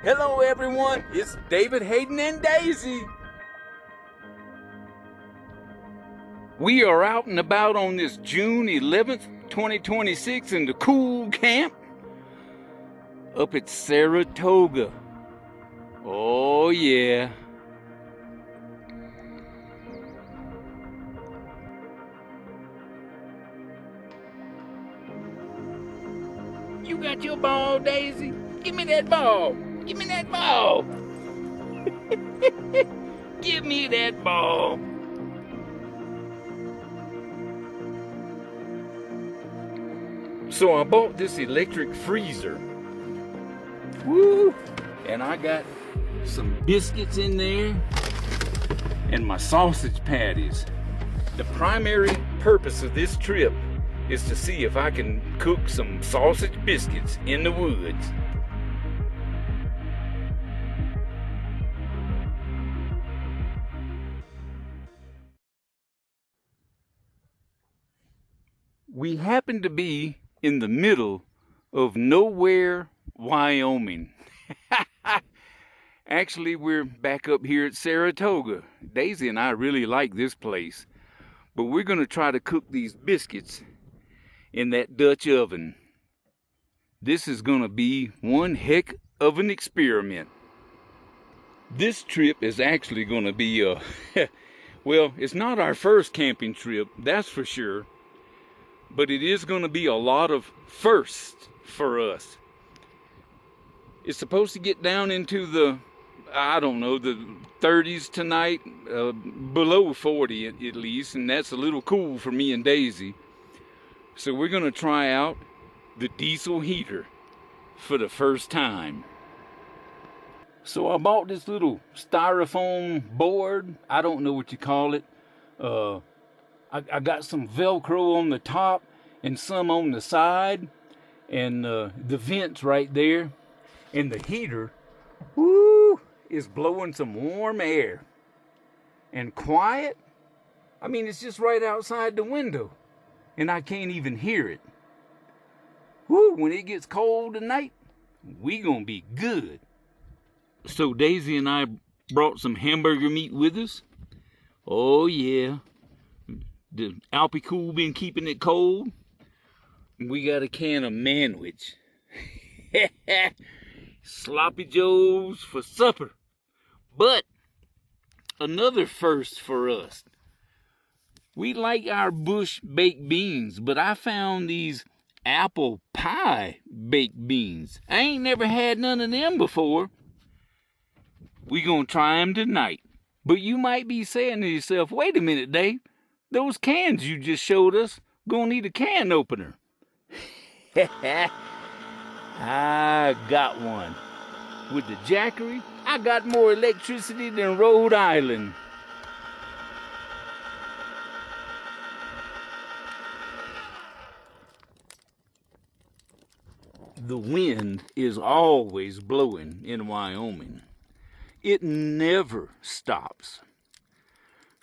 Hello everyone, it's David, Hayden, and Daisy. We are out and about on this June 11th, 2026 in the cool camp up at Saratoga. Oh yeah. You got your ball, Daisy? Give me that ball. Give me that ball. Give me that ball. So I bought this electric freezer. Woo! And I got some biscuits in there and my sausage patties. The primary purpose of this trip is to see if I can cook some sausage biscuits in the woods. We happen to be in the middle of nowhere, Wyoming. Actually, we're back up here at Saratoga. Daisy and I really like this place, but we're going to try to cook these biscuits in that Dutch oven. This is going to be one heck of an experiment. This trip is actually going to be well, it's not our first camping trip, that's for sure. But it is going to be a lot of firsts for us. It's supposed to get down into the, I don't know, the 30s tonight, below 40 at least, and that's a little cool for me and Daisy. So we're going to try out the diesel heater for the first time. So I bought this little styrofoam board. I don't know what you call it. I got some Velcro on the top and some on the side, and the vents right there. And the heater, woo, is blowing some warm air. And quiet. I mean, it's just right outside the window, and I can't even hear it. Woo, when it gets cold tonight, we gonna be good. So Daisy and I brought some hamburger meat with us. Oh yeah. The Alpi-Cool been keeping it cold. We got a can of manwich. Sloppy Joes for supper. But another first for us. We like our bush baked beans, but I found these apple pie baked beans. I ain't never had none of them before. We gonna try them tonight. But you might be saying to yourself, wait a minute, Dave. Those cans you just showed us, gonna need a can opener. I got one. With the Jackery, I got more electricity than Rhode Island. The wind is always blowing in Wyoming. It never stops.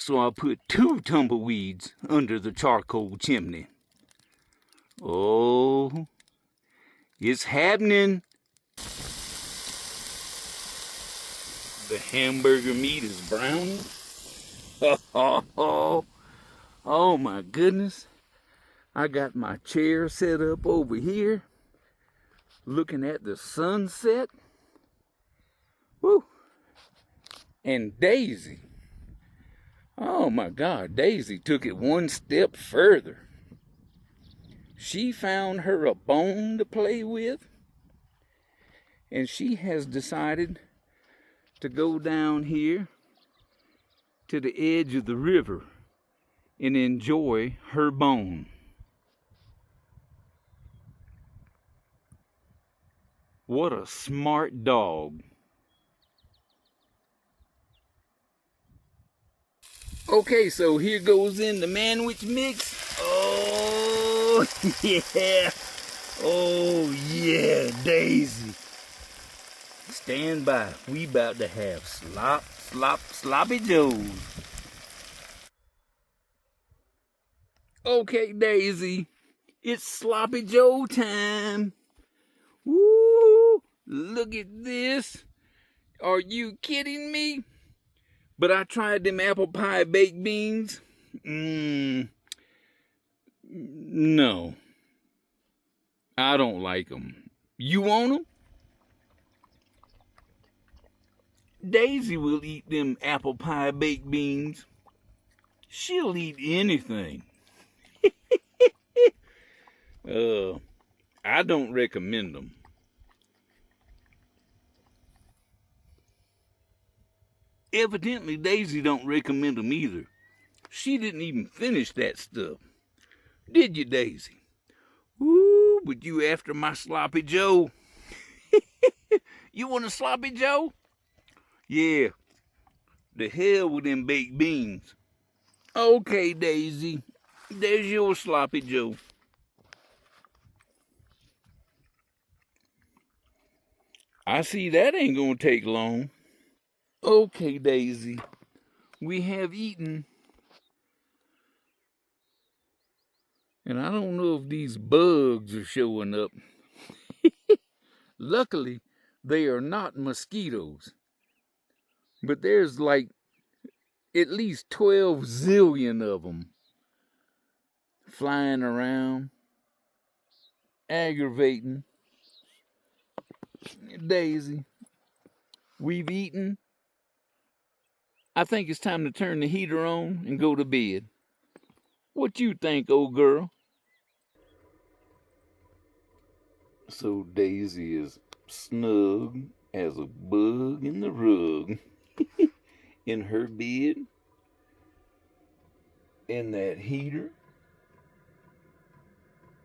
So I put 2 tumbleweeds under the charcoal chimney. Oh, it's happening. The hamburger meat is browning. Oh my goodness. I got my chair set up over here, looking at the sunset. Woo. And Daisy. Oh my God, Daisy took it one step further. She found her a bone to play with, and she has decided to go down here to the edge of the river and enjoy her bone. What a smart dog. Okay, so here goes in the manwich mix. Oh, yeah. Oh, yeah, Daisy. Stand by. We about to have sloppy joes. Okay, Daisy. It's sloppy joe time. Woo! Look at this. Are you kidding me? But I tried them apple pie baked beans. No. I don't like them. You want them? Daisy will eat them apple pie baked beans. She'll eat anything. I don't recommend them. Evidently, Daisy don't recommend them either. She didn't even finish that stuff. Did you, Daisy? Ooh, but you after my sloppy Joe. You want a sloppy Joe? Yeah. The hell with them baked beans. Okay, Daisy. There's your sloppy Joe. I see that ain't gonna take long. Okay, Daisy. We have eaten. And I don't know if these bugs are showing up. Luckily, they are not mosquitoes. But there's like at least 12 zillion of them flying around, aggravating. Daisy, we've eaten. I think it's time to turn the heater on and go to bed. What you think, old girl? So Daisy is snug as a bug in the rug in her bed, and that heater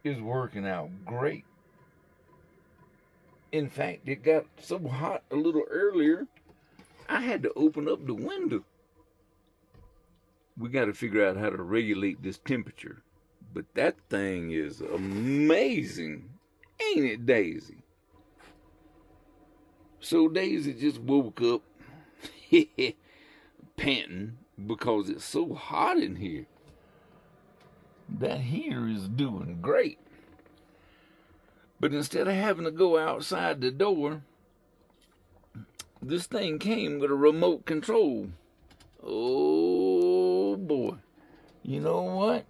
is working out great. In fact, it got so hot a little earlier, I had to open up the window. We got to figure out how to regulate this temperature. But that thing is amazing, ain't it, Daisy? So Daisy just woke up panting because it's so hot in here. That heater is doing great. But instead of having to go outside the door, this thing came with a remote control. Oh boy. You know what?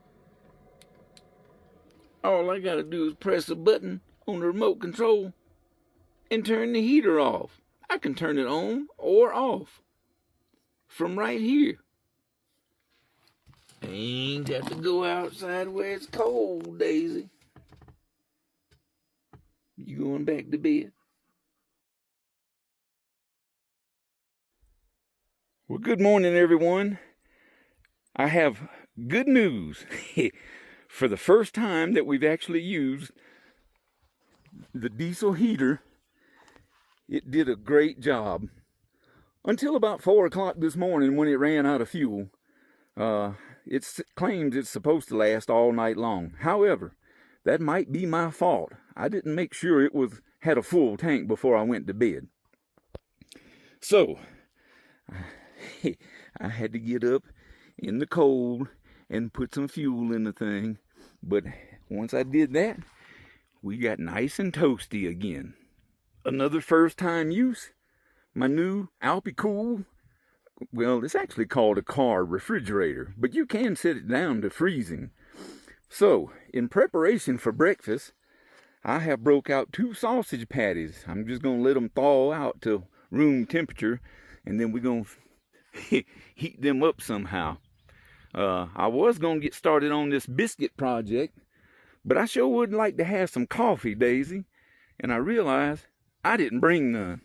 All I gotta do is press a button on the remote control and turn the heater off. I can turn it on or off from right here. I ain't got to go outside where it's cold, Daisy. You going back to bed? Well, good morning, everyone. I have good news. For the first time that we've actually used the diesel heater, it did a great job. Until about 4 o'clock this morning when it ran out of fuel. It claims it's supposed to last all night long. However, that might be my fault. I didn't make sure it had a full tank before I went to bed. So, I had to get up in the cold and put some fuel in the thing. But once I did that, we got nice and toasty again. Another first time use. My new Alpi-Cool. Well, it's actually called a car refrigerator, but you can set it down to freezing. So, in preparation for breakfast, I have broke out 2 sausage patties. I'm just going to let them thaw out to room temperature, and then we're going to heat them up somehow. I was going to get started on this biscuit project, but I sure would like to have some coffee, Daisy. And I realized I didn't bring none.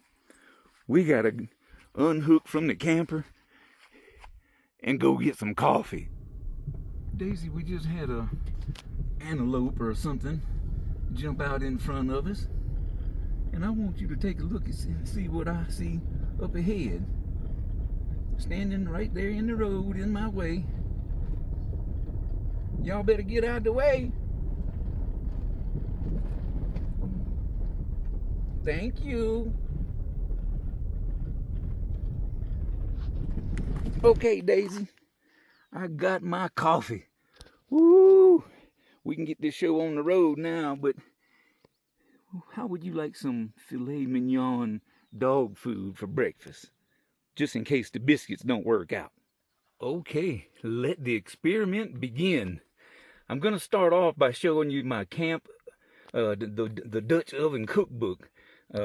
We got to unhook from the camper and go get some coffee. Daisy, we just had a antelope or something jump out in front of us. And I want you to take a look and see what I see up ahead. Standing right there in the road in my way. Y'all better get out of the way. Thank you. Okay, Daisy. I got my coffee. Woo! We can get this show on the road now, but how would you like some filet mignon dog food for breakfast, just in case the biscuits don't work out. Okay, let the experiment begin. I'm going to start off by showing you my camp, the Dutch oven cookbook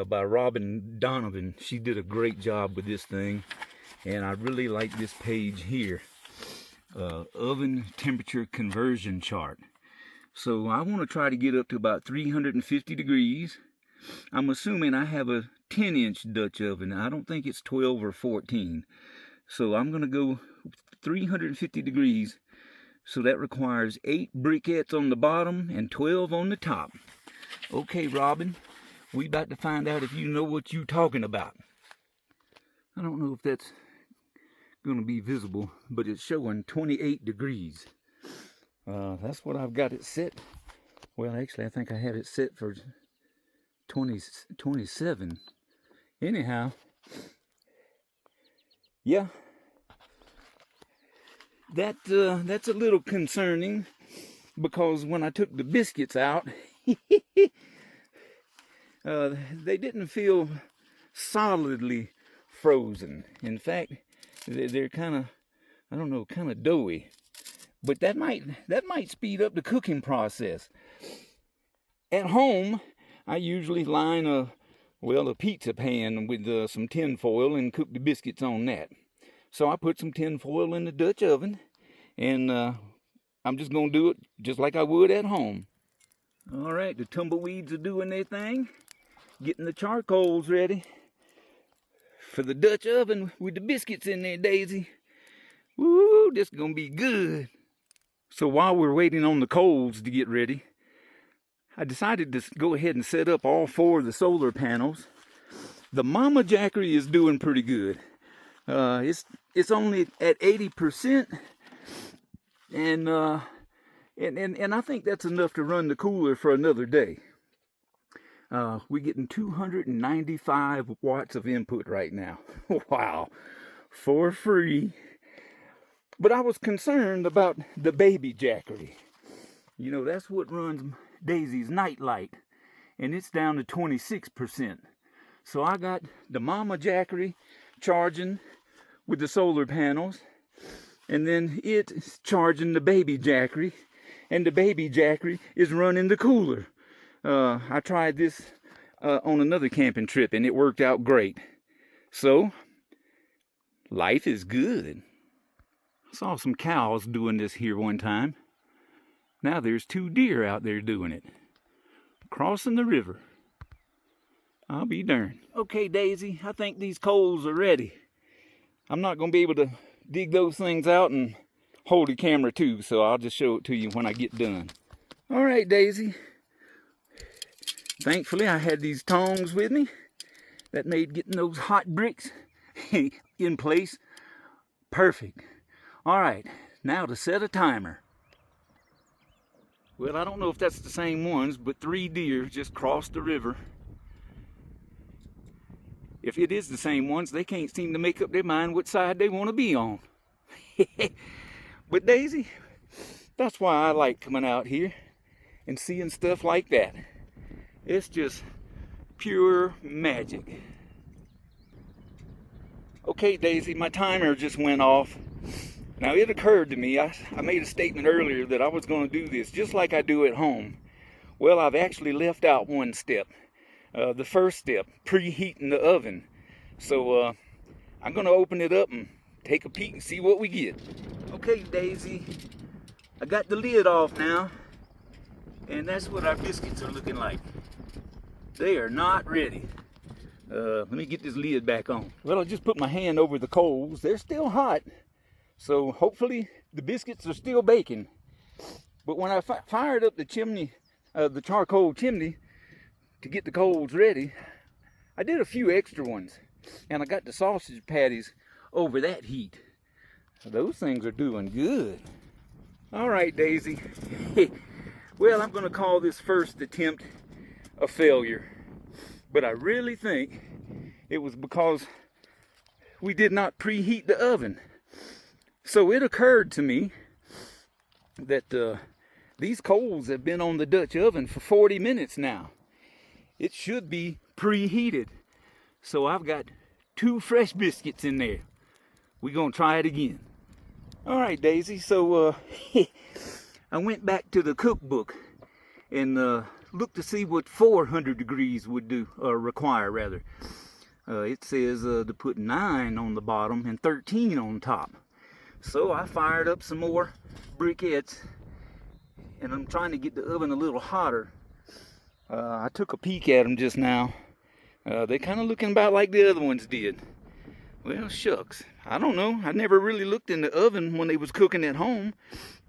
by Robin Donovan. She did a great job with this thing, and I really like this page here, oven temperature conversion chart. So I want to try to get up to about 350 degrees. I'm assuming I have a 10-inch Dutch oven. I don't think it's 12 or 14. So I'm going to go 350 degrees. So that requires 8 briquettes on the bottom and 12 on the top. Okay, Robin, we about to find out if you know what you're talking about. I don't know if that's going to be visible, but it's showing 28 degrees. That's what I've got it set. Well, actually, I think I have it set for 27. Anyhow, yeah. That's a little concerning, because when I took the biscuits out, they didn't feel solidly frozen. In fact, they're kind of, I don't know, kind of doughy. But that might speed up the cooking process. At home, I usually line a pizza pan with some tin foil and cook the biscuits on that. So I put some tin foil in the Dutch oven, and I'm just going to do it just like I would at home. All right, the tumbleweeds are doing their thing, getting the charcoals ready for the Dutch oven with the biscuits in there, Daisy. Woo, this is going to be good. So while we're waiting on the coals to get ready, I decided to go ahead and set up all 4 of the solar panels. The Mama Jackery is doing pretty good. It's only at 80%, and I think that's enough to run the cooler for another day. We're getting 295 watts of input right now. Wow, for free. But I was concerned about the baby Jackery. You know, that's what runs Daisy's nightlight, and it's down to 26%. So I got the Mama Jackery charging with the solar panels, and then it's charging the baby Jackery, and the baby Jackery is running the cooler. I tried this on another camping trip, and it worked out great. So, life is good. I saw some cows doing this here one time. Now there's 2 deer out there doing it, crossing the river. I'll be darned. Okay, Daisy, I think these coals are ready. I'm not going to be able to dig those things out and hold the camera too, so I'll just show it to you when I get done. All right, Daisy. Thankfully, I had these tongs with me. That made getting those hot bricks in place perfect. All right, now to set a timer. Well, I don't know if that's the same ones, but 3 deer just crossed the river. If it is the same ones, they can't seem to make up their mind what side they want to be on. But Daisy, that's why I like coming out here and seeing stuff like that. It's just pure magic. Okay, Daisy, my timer just went off. Now, it occurred to me, I made a statement earlier that I was going to do this just like I do at home. Well, I've actually left out one step. The first step, preheating the oven. So, I'm going to open it up and take a peek and see what we get. Okay, Daisy, I got the lid off now, and that's what our biscuits are looking like. They are not ready. Let me get this lid back on. Well, I just put my hand over the coals. They're still hot. So hopefully the biscuits are still baking. But when I fired up the chimney, the charcoal chimney, to get the coals ready, I did a few extra ones. And I got the sausage patties over that heat. Those things are doing good. All right, Daisy. Well, I'm going to call this first attempt a failure. But I really think it was because we did not preheat the oven. So it occurred to me that these coals have been on the Dutch oven for 40 minutes now. It should be preheated. So I've got 2 fresh biscuits in there. We're gonna try it again. All right, Daisy, so I went back to the cookbook and looked to see what 400 degrees would do, or require rather. It says to put 9 on the bottom and 13 on top. So I fired up some more briquettes, and I'm trying to get the oven a little hotter. I took a peek at them just now. They're kind of looking about like the other ones did. Well, shucks. I don't know. I never really looked in the oven when they was cooking at home.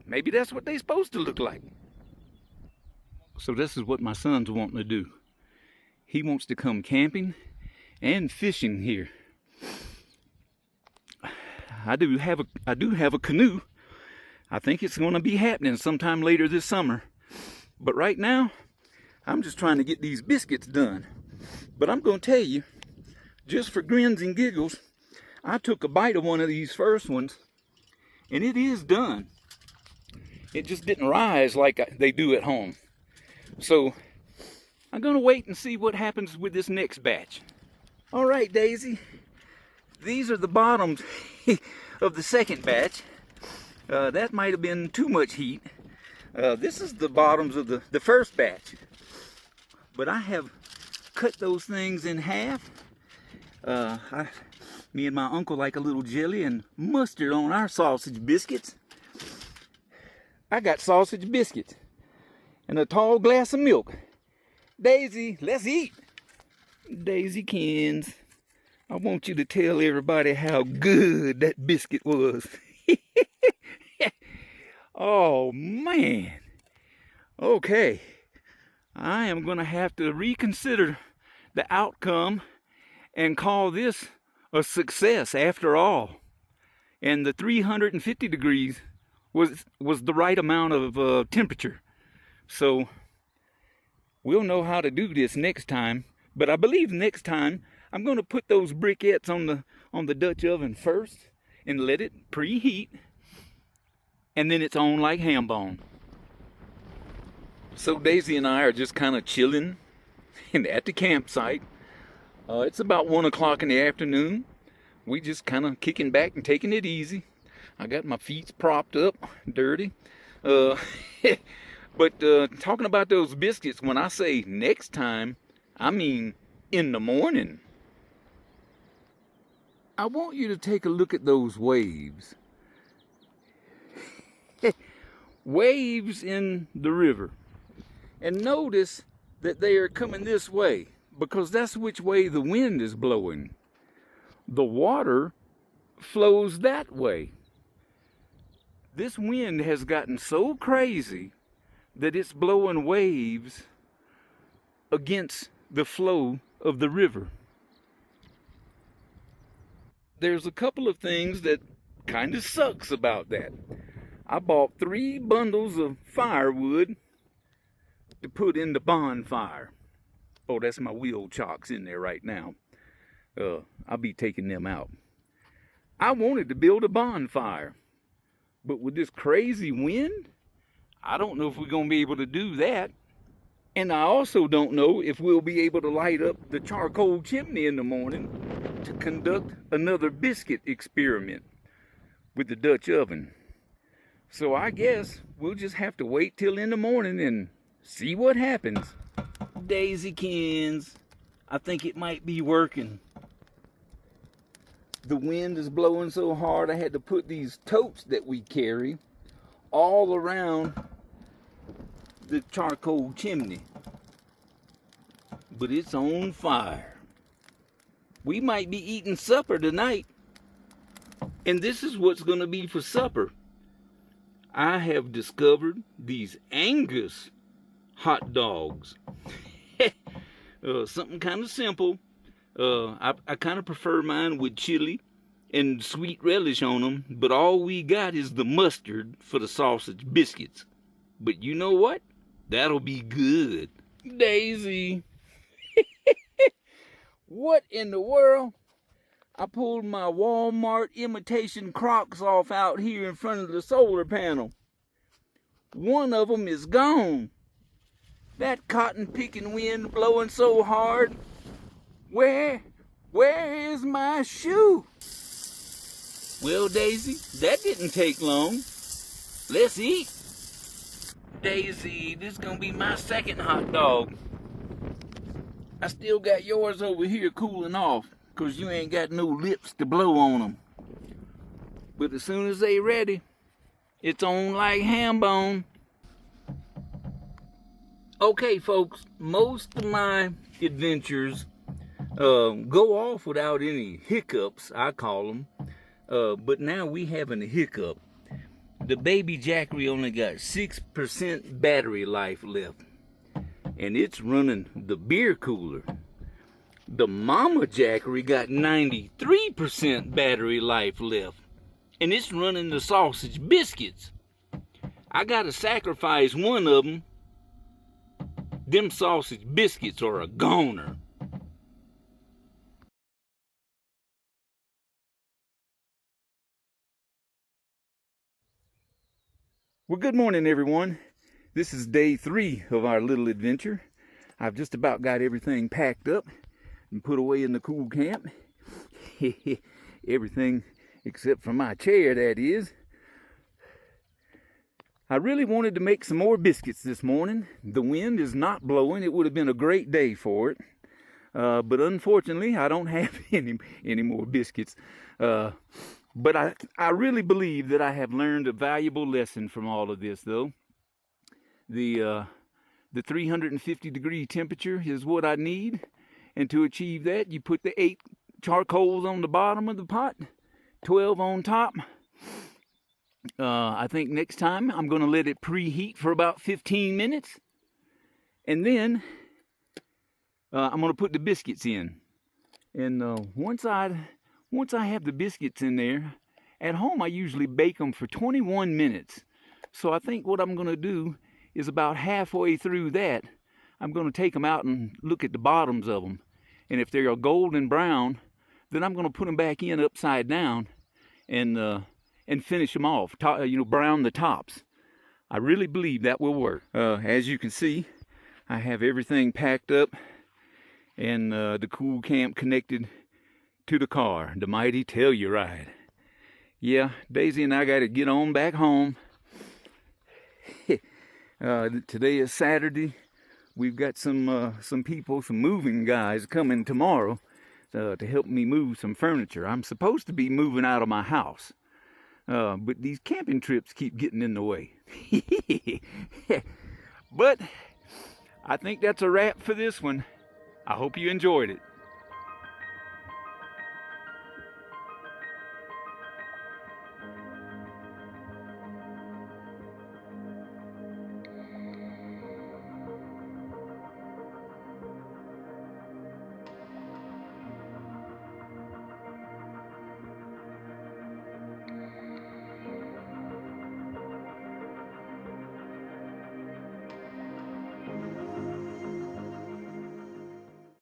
Maybe that's what they're supposed to look like. So this is what my son's wanting to do. He wants to come camping and fishing here. I do have a canoe. I think it's going to be happening sometime later this summer. But right now, I'm just trying to get these biscuits done. But I'm going to tell you, just for grins and giggles, I took a bite of one of these first ones, and it is done. It just didn't rise like they do at home. So I'm going to wait and see what happens with this next batch. All right, Daisy. These are the bottoms of the second batch. That might have been too much heat. This is the bottoms of the first batch. But I have cut those things in half. Me and my uncle like a little jelly and mustard on our sausage biscuits. I got sausage biscuits and a tall glass of milk. Daisy, let's eat. Daisykins, I want you to tell everybody how good that biscuit was. Oh, man. Okay. I am going to have to reconsider the outcome and call this a success after all. And the 350 degrees was the right amount of temperature. So we'll know how to do this next time. But I believe next time I'm going to put those briquettes on the Dutch oven first and let it preheat, and then it's on like ham bone. So Daisy and I are just kind of chilling at the campsite. It's about 1 o'clock in the afternoon. We just kind of kicking back and taking it easy. I got my feet propped up, dirty. But talking about those biscuits, when I say next time, I mean in the morning. I want you to take a look at those waves. Waves in the river. And notice that they are coming this way, because that's which way the wind is blowing. The water flows that way. This wind has gotten so crazy that it's blowing waves against the flow of the river. There's a couple of things that kind of sucks about that. I bought 3 bundles of firewood to put in the bonfire. Oh, that's my wheel chocks in there right now. I'll be taking them out. I wanted to build a bonfire, but with this crazy wind, I don't know if we're going to be able to do that. And I also don't know if we'll be able to light up the charcoal chimney in the morning to conduct another biscuit experiment with the Dutch oven. So I guess we'll just have to wait till in the morning and see what happens. Daisykins, I think it might be working. The wind is blowing so hard I had to put these totes that we carry all around the charcoal chimney. But it's on fire. We might be eating supper tonight. And this is what's going to be for supper. I have discovered these Angus hot dogs. Something kind of simple. I kind of prefer mine with chili and sweet relish on them, but all we got is the mustard for the sausage biscuits. But you know what? That'll be good. Daisy. What in the world? I pulled my Walmart imitation Crocs off out here in front of the solar panel. One of them is gone. That cotton picking wind blowing so hard. Where Where is my shoe? Well, Daisy, that didn't take long. Let's eat. Daisy, this is gonna be my second hot dog. I still got yours over here cooling off, 'cause you ain't got no lips to blow on them. But as soon as they ready, it's on like ham bone. Okay, folks, most of my adventures go off without any hiccups, I call them. But now we having a hiccup. The baby Jackery only got 6% battery life left, and it's running the beer cooler. The mama Jackery got 93% battery life left, and it's running the sausage biscuits. I gotta sacrifice one of them. Them sausage biscuits are a goner. Well, good morning, everyone. This is day 3 of our little adventure. I've just about got everything packed up and put away in the cool camp. Everything except for my chair, that is. I really wanted to make some more biscuits this morning. The wind is not blowing. It would have been a great day for it. But unfortunately, I don't have any more biscuits. But I really believe that I have learned a valuable lesson from all of this, though. The 350-degree temperature is what I need. And to achieve that, you put the 8 charcoals on the bottom of the pot, 12 on top. I think next time I'm going to let it preheat for about 15 minutes. And then I'm going to put the biscuits in. And once I have the biscuits in there, at home I usually bake them for 21 minutes. So I think what I'm going to do is about halfway through that, I'm going to take them out and look at the bottoms of them. And if they're golden brown, then I'm going to put them back in upside down and finish them off, brown the tops. I really believe that will work. As you can see, I have everything packed up and the cool camp connected to the car, the mighty Telluride. Yeah, Daisy and I got to get on back home. Today is Saturday. We've got some people, some moving guys coming tomorrow to help me move some furniture. I'm supposed to be moving out of my house, but these camping trips keep getting in the way. But I think that's a wrap for this one. I hope you enjoyed it.